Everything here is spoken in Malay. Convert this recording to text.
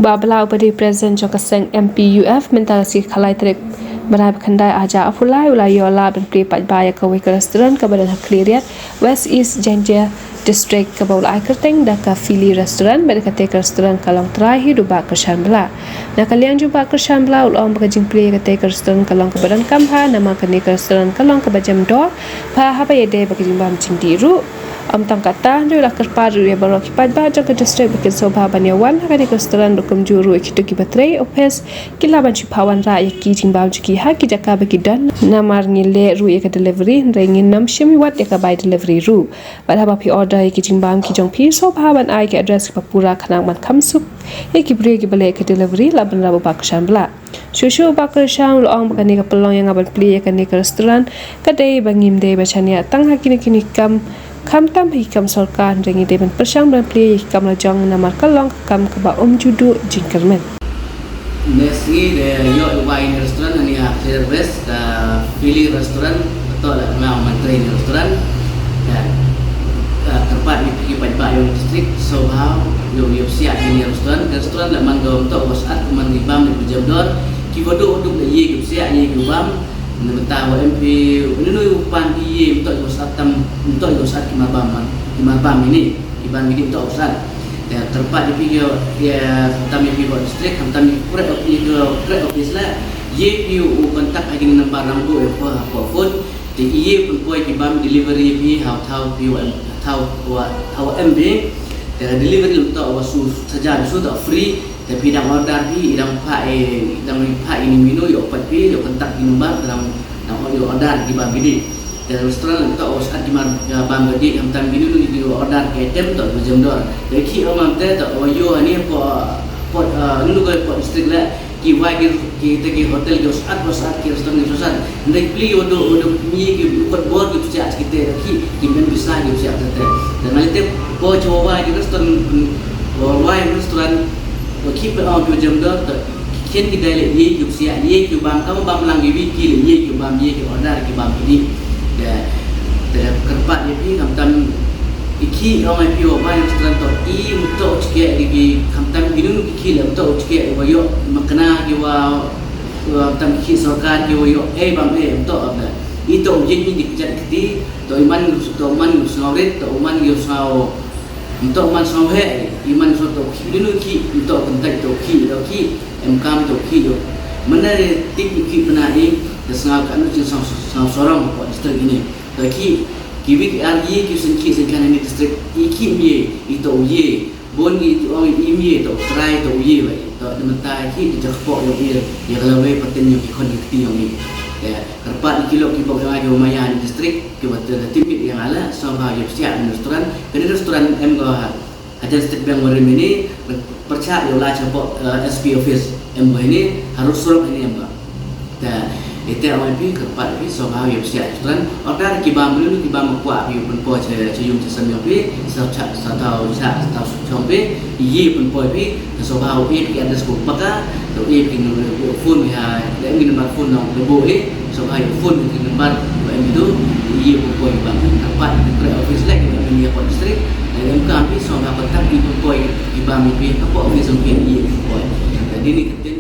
Babla upadi present jong kaseng MPUF mental si khalai trek berab khandai aja afulai ulayola ben pri pat baya ka we restaurant ka badan hakliat West East Janjia district ka baul ai kerteng da ka fili restaurant ber ka te restaurant kalong terahi du ba kersan bla na kalian jumpa kersan bla ulong ba jing pri ka te restaurant kalong ka badan kamha nama ka ni restaurant kalong ka bajam do pa ha ba yede ba jing bam cing diru tang kata dia lah kerpadu ya baru kipat baca ke district bikin sobha banyawan hari restoran dokum juru ikitu ki baterai opes kila banci pawan ra ya ki jimbam ki ha ki jaka bagi dan namar ngile ru ya ke delivery rengin nam shimi wat ya ka by delivery ru pada ba pi order ya ki jimbam ki jong pi sobha ban ai ke address ki papura khanang man khamsuk ya ki bre ki bale ke delivery la ban ra ba baksan bla Shushu bakar syam loong bakani ka pelong yang abal pli ya ka ni ke restoran kadai bangim dei bachania tang hakini kini kam tam hikam sorkan rengi deben persang dan pli hikam lajang namar kalong kam keba judu jingkermen nesi de yo wine restaurant ni service ka pilih restoran atau lah mau menteri restoran dan tempat di pergi pada yo district so how yo siap ini restoran lah manggo untuk wasat man di bam di jabdor ki bodo untuk de ye siap ye bam Mentah MP ini upan dia untuk usatam untuk usat kimabam ini iban ini untuk usat dan tempat di video dia kami pergi district kami kurang office lah ye piu kontak lagi nombor rambu apa phone di ye pun koi kibam delivery pi how piu how MB dan delivery untuk wasu saja wasu tak free tapi dah order pi idang pak ini minu yo pat pi yo kontak di nombor dalam yo order di bang gidi dan restoran kita usah di bang gidi yang tan gini lu order ke tem tu jam dor jadi ki omam te tu yo ani pot nu ko pot district la ki wagi ki te ki hotel ki usah ki restoran ki usah ndek pli odo mi ki pot bor ki cak kita ki men bisa ki cak te dan nanti ko coba di restoran keep on to jam dor kian kita le ye yuk sia ye yuk bam kamu bam lang gibi ki ye yuk bam ye yuk order ki bam ini da kerpat ye pi kam tam iki ramai pi o bai restoran to I untuk cike di kam tam binu ki le untuk cike wa yo makna ki wa tam ki sorkan ki wa yo bam untuk apa itu jadi di kejat keti to iman snauret to iman yo sau untuk man sampai iman soto dulu ki untuk kontak to ki MKM to ki do mana tip ki penari desngal kan tu sorong ko district ini to ki wik RI ki senkan ini district iki ye itu ye bon itu ong imye to try to ye bai to mentai ki jakpo yo ye ya kalau we paten yo ki konekti yo ni ya kerpat kilo ki pok yang rumaya di distrik ki betul timit yang ala sama yo siap restoran kene restoran em go ada state bank warim ini percaya yo la cepok SP office em go ini harus suruh ini em go dan itu awal pi kerpat pi sama yo siap restoran order ki bam dulu ki bam kuat pi pun po ceyung sesam yo pi satau chompe ye pun po pi sama pi ada skop maka to ye pi phone ha để ngin nomor phone nong lebo so hai phone ngin nomor em itu ye pun po bang dapat ke office lagi ni ya district dan em kami so ha kontak ibu po di bang pi apa office mungkin ye po jadi ni